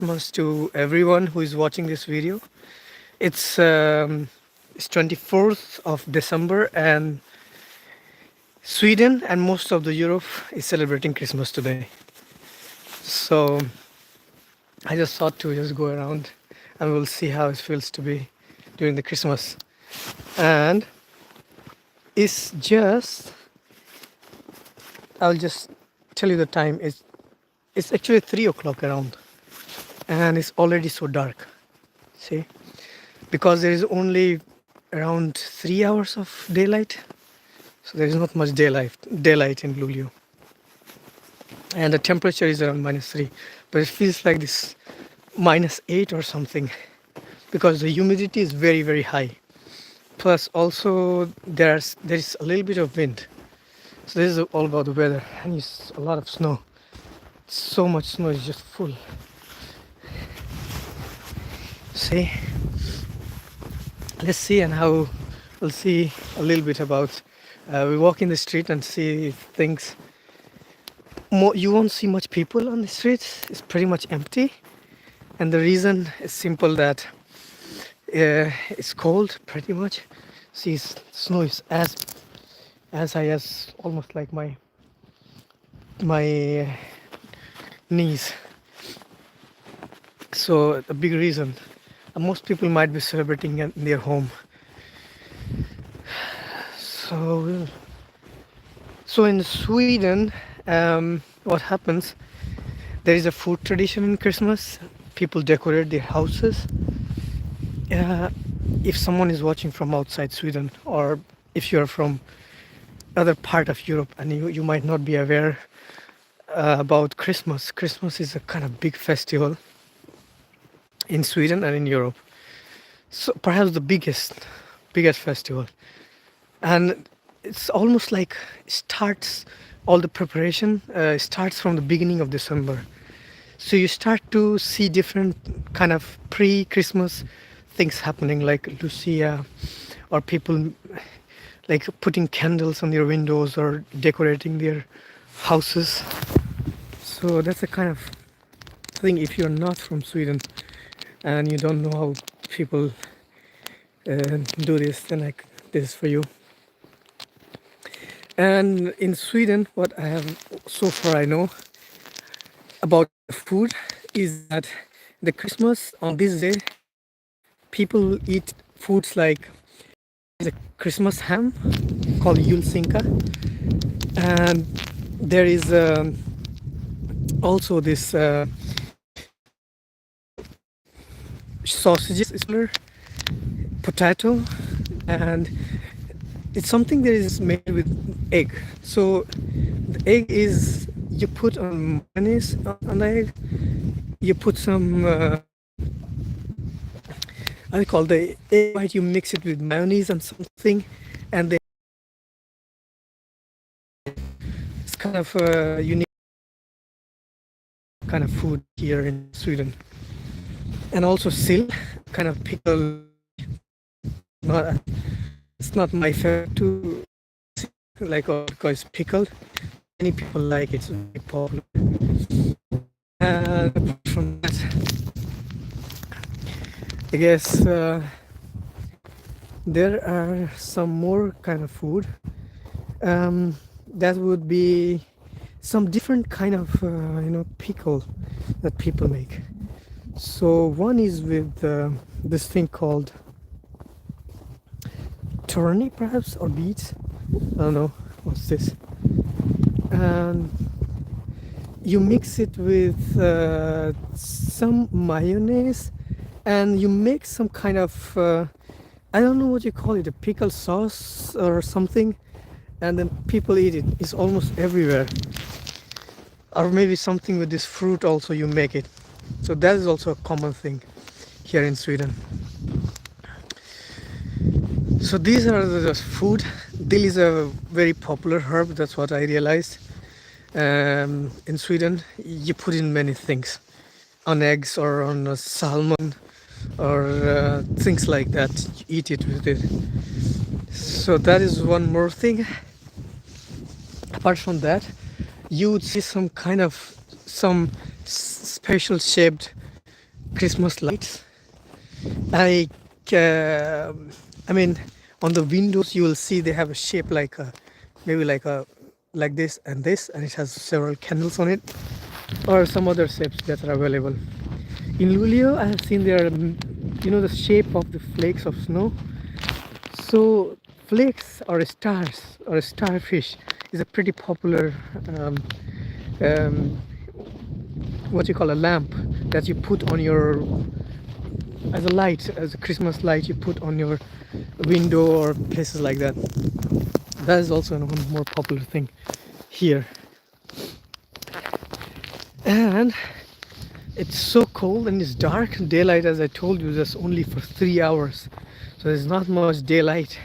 Christmas to everyone who is watching this video. It's it's 24th of December, and Sweden and most of the Europe is celebrating Christmas today. So I just thought to just go around and we'll see how it feels to be during the Christmas. And it's just I'll just tell you the time. It's actually 3 o'clock around, and it's already so dark. See, because there is only around 3 hours of daylight, so there is not much daylight in Luleå, and the temperature is around -3, but it feels like this -8 or something because the humidity is very high. Plus, also there is a little bit of wind. So this is all about the weather, and it's a lot of snow. So much snow is just full. See, let's see, and how we'll see a little bit about. We walk in the street and see if things. You won't see much people on the streets. It's pretty much empty, and the reason is simple that it's cold pretty much. See, snow is as high as almost like my knees. So the big reason, most people might be celebrating in their home. So in Sweden, what happens? There is a food tradition in Christmas. People decorate their houses. If someone is watching from outside Sweden, or if you're from other part of Europe and you might not be aware about Christmas. Christmas is a kind of big festival in Sweden and in Europe. So perhaps the biggest festival. And it's almost like starts all the preparation starts from the beginning of December. So you start to see different kind of pre-Christmas things happening, like Lucia, or people like putting candles on their windows or decorating their houses. So that's a kind of thing. If you're not from Sweden and you don't know how people do this, then like this is for you. And in Sweden, what I have so far I know about food is that the Christmas on this day, people eat foods like a Christmas ham called julskinka, and there is also this sausages, potato, and it's something that is made with egg. So the egg is, you put on mayonnaise on the egg, you put some I call the egg white, you mix it with mayonnaise and something, and then it's kind of a unique kind of food here in Sweden. And also sill, kind of pickle. Not, it's not my favorite to like, because pickled. Many people like it, it's very popular. And apart from that, I guess there are some more kind of food. That would be some different kind of pickle that people make. So one is with this thing called turnip, perhaps, or beets. I don't know what's this. And you mix it with some mayonnaise, and you make some kind of I don't know what you call it, a pickle sauce or something, and then people eat it. It's almost everywhere. Or maybe something with this fruit also you make it. So that is also a common thing here in Sweden. So these are the food. Dill is a very popular herb. That's what I realized. In Sweden, you put in many things, on eggs or on a salmon or things like that. You eat it with it. So that is one more thing. Apart from that, you would see some kind of some special shaped Christmas lights. Like, uh, I mean, on the windows you will see they have a shape like a, maybe like this, and it has several candles on it, or some other shapes that are available. In Luleå, I have seen there, the shape of the flakes of snow. So flakes or stars or a starfish is a pretty popular um, what you call a lamp that you put on your, as a light, as a Christmas light you put on your window or places like that. That is also one more popular thing here. And it's so cold and it's dark. Daylight, as I told you, just only for 3 hours, so there's not much daylight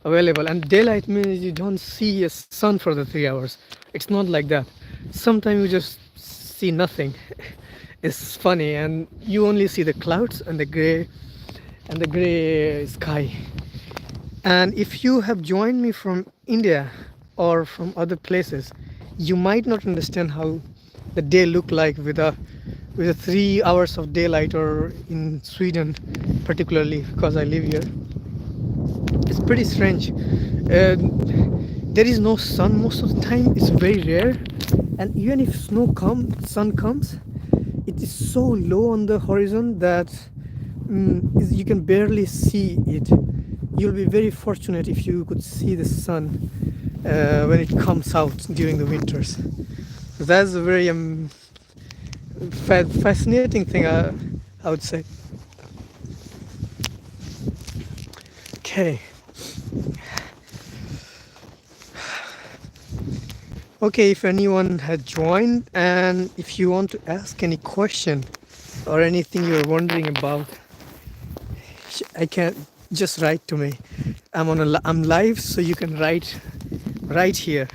available. And daylight means you don't see a sun for the 3 hours. It's not like that. Sometimes you just see nothing. It's funny, and you only see the clouds and the gray sky. And if you have joined me from India or from other places, you might not understand how the day look like with a 3 hours of daylight, or in Sweden particularly because I live here. It's pretty strange. There is no sun most of the time. It's very rare, and even if sun comes, it is so low on the horizon that you can barely see it. You'll be very fortunate if you could see the sun when it comes out during the winters. So that's a very fascinating thing, I would say. Okay. Okay, if anyone had joined and if you want to ask any question or anything you're wondering about, I can just write to me. I'm live, so you can write right here,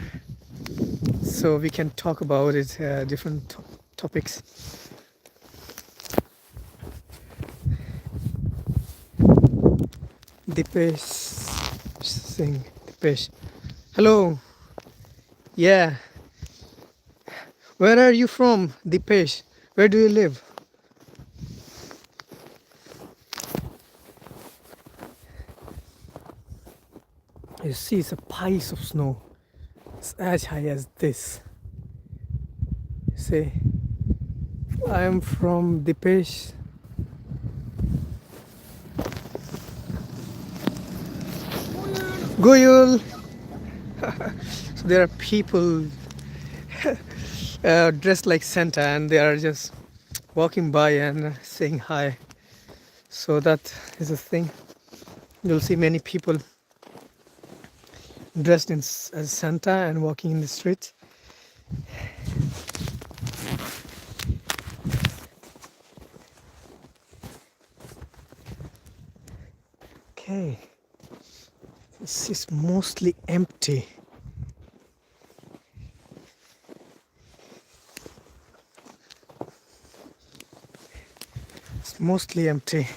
so we can talk about it, different topics. Dipesh Singh. Dipesh. Hello. Yeah. Where are you from, Dipesh? Where do you live? You see, it's a piece of snow. It's as high as this. See, I am from Dipesh. Goyul. So there are people dressed like Santa, and they are just walking by and saying hi. So that is a thing. You'll see many people dressed as Santa and walking in the street. Okay, this is mostly empty. It's mostly empty.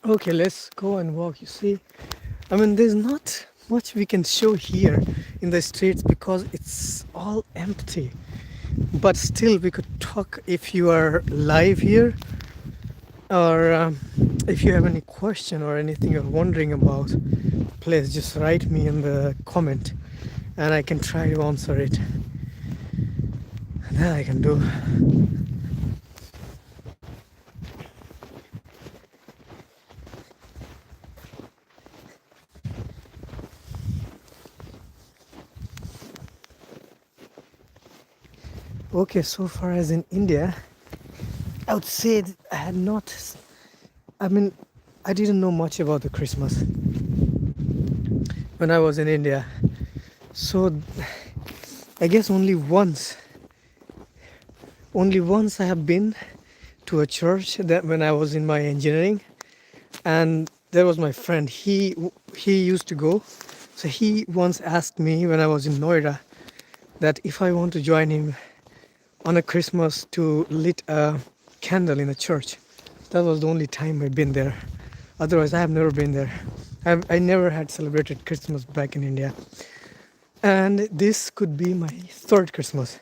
Okay, let's go and walk. You see, I mean, there's not much we can show here in the streets because it's all empty. But still, we could talk if you are live here, or if you have any question or anything you're wondering about, please just write me in the comment and I can try to answer it. That I can do. Okay, so far as in India, I would say I had not, I mean, I didn't know much about the Christmas when I was in India. So I guess only once I have been to a church, that when I was in my engineering, and there was my friend, he used to go. So he once asked me when I was in Noida that if I want to join him on a Christmas to lit a candle in a church. That was the only time I've been there. Otherwise, I have never been there. I never had celebrated Christmas back in India. And this could be my third Christmas.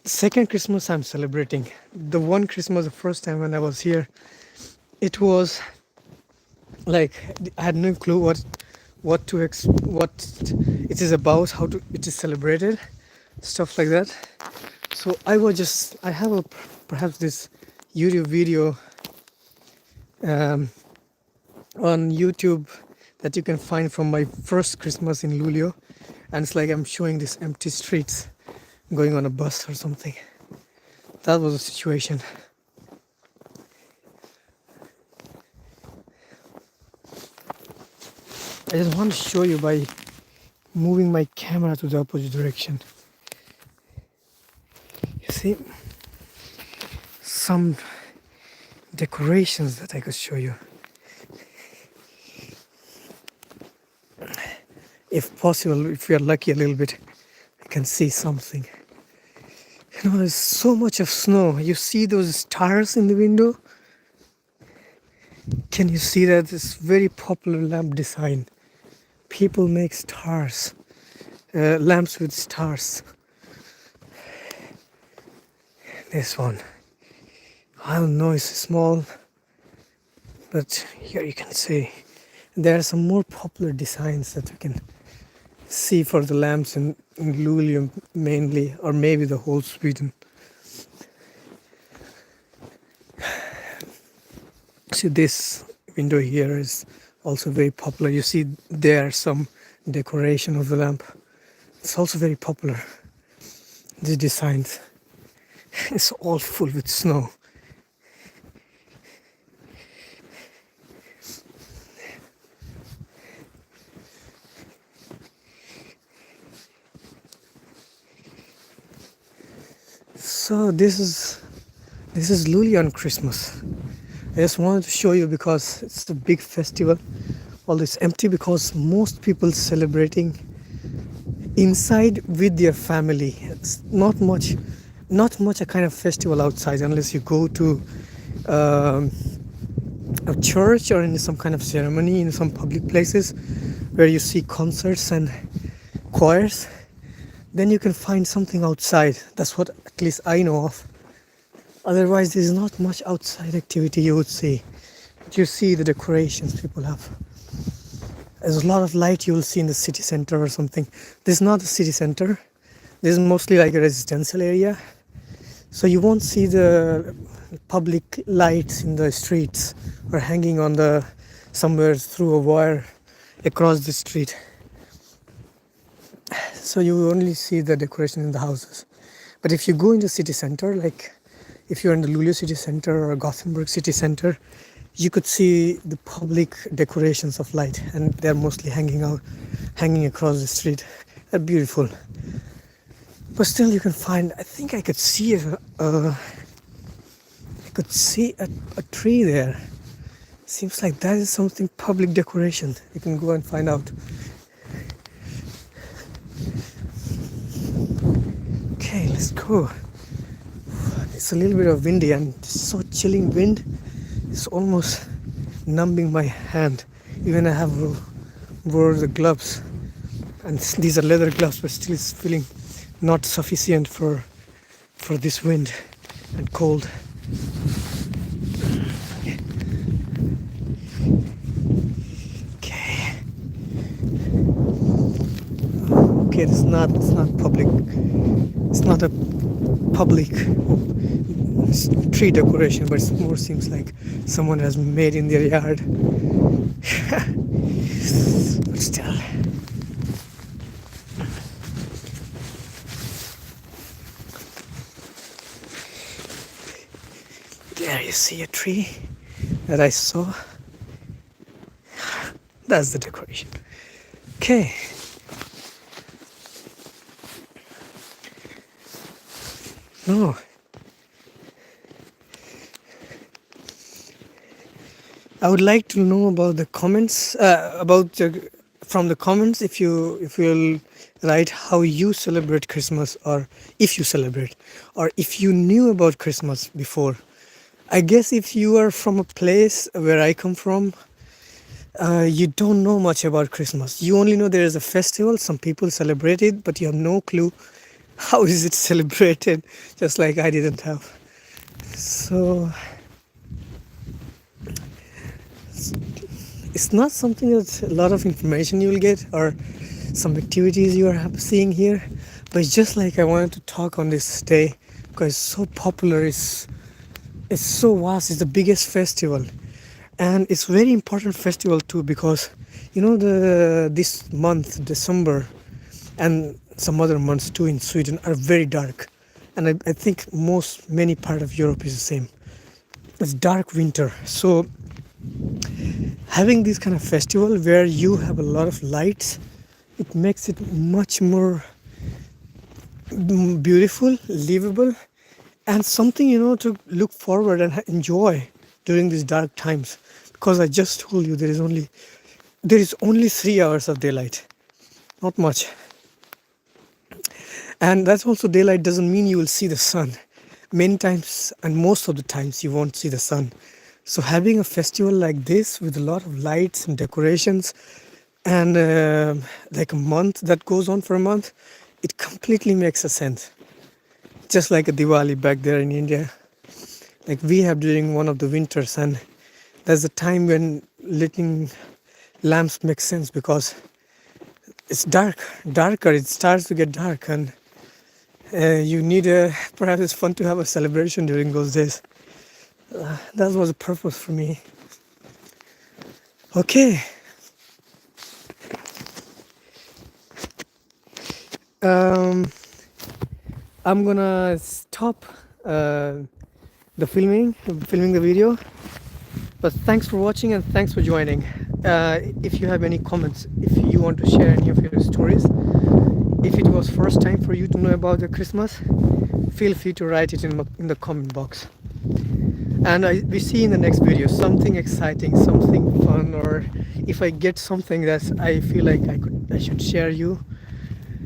Second Christmas I'm celebrating. The one Christmas, the first time when I was here, it was like I had no clue what what it is about, how to it is celebrated, stuff like that. So I have a perhaps this YouTube video on YouTube that you can find from my first Christmas in Luleå, and it's like I'm showing these empty streets going on a bus or something. That was the situation. I just want to show you by moving my camera to the opposite direction. You see some decorations that I could show you. If possible, if we are lucky a little bit, I can see something. You know, there's so much of snow. You see those stars in the window? Can you see that? It's very popular lamp design. People make stars, lamps with stars. This one, I don't know, it's small, but here you can see there are some more popular designs that you can see for the lamps in Luleå mainly, or maybe the whole Sweden. See, this window here is also very popular. You see there some decoration of the lamp. It's also very popular. The designs. It's all full with snow. So this is Luleå on Christmas. I just wanted to show you because it's a big festival. All this empty because most people celebrating inside with their family. It's not much a kind of festival outside unless you go to a church or in some kind of ceremony in some public places where you see concerts and choirs. Then you can find something outside. That's what at least I know of. Otherwise, there's not much outside activity you would see. But you see the decorations people have. There's a lot of light you will see in the city center or something. This is not the city center. This is mostly like a residential area. So you won't see the public lights in the streets or hanging on the somewhere through a wire across the street. So you will only see the decoration in the houses. But if you go in the city center, like if you're in the Luleå city center or Gothenburg city center, you could see the public decorations of light, and they're mostly hanging across the street. They're beautiful. But still, you can find. I think I could see a tree there. Seems like that is something public decoration. You can go and find out. Okay, let's go. It's a little bit of windy and so chilling wind. It's almost numbing my hand. Even I have wore the gloves, and these are leather gloves, but still it's feeling not sufficient for this wind and cold. Okay, it's not public. It's not a public tree decoration, but it more seems like someone has made in their yard. But still. There you see a tree that I saw. That's the decoration. Okay. No. I would like to know about the comments, from the comments if you'll write how you celebrate Christmas, or if you celebrate, or if you knew about Christmas before. I guess if you are from a place where I come from, you don't know much about Christmas. You only know there is a festival, some people celebrate it, but you have no clue how is it celebrated, just like I didn't have. So it's not something that a lot of information you will get or some activities you are seeing here, but it's just like I wanted to talk on this day because it's so popular. It's so vast. It's the biggest festival, and it's very important festival too because you know the this month December and some other months too in Sweden are very dark, and I think many part of Europe is the same. It's dark winter, so having this kind of festival where you have a lot of lights, it makes it much more beautiful, livable, and something to look forward and enjoy during these dark times. Because I just told you there is only 3 hours of daylight, not much. And that's also daylight doesn't mean you will see the sun. Many times and most of the times you won't see the sun. So having a festival like this with a lot of lights and decorations and like a month that goes on for a month, it completely makes a sense. Just like a Diwali back there in India, like we have during one of the winters, and there's a time when lighting lamps make sense because it's darker. It starts to get dark, and you need perhaps it's fun to have a celebration during those days. That was a purpose for me. Okay. I'm gonna stop filming the video. But thanks for watching and thanks for joining. If you have any comments, if you want to share any of your stories, if it was first time for you to know about the Christmas, feel free to write it in the comment box. And we see in the next video something exciting, something fun, or if I get something that I feel like I should share you,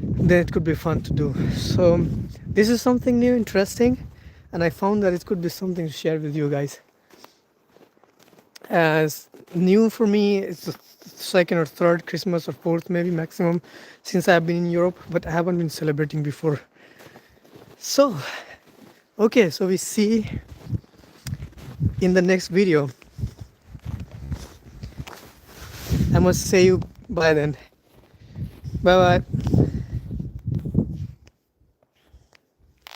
then it could be fun to do. So this is something new, interesting, and I found that it could be something to share with you guys. As new for me, it's the second or third Christmas or fourth maybe maximum since I've been in Europe, but I haven't been celebrating before. So okay, so we see in the next video. I must say you bye then. Bye bye.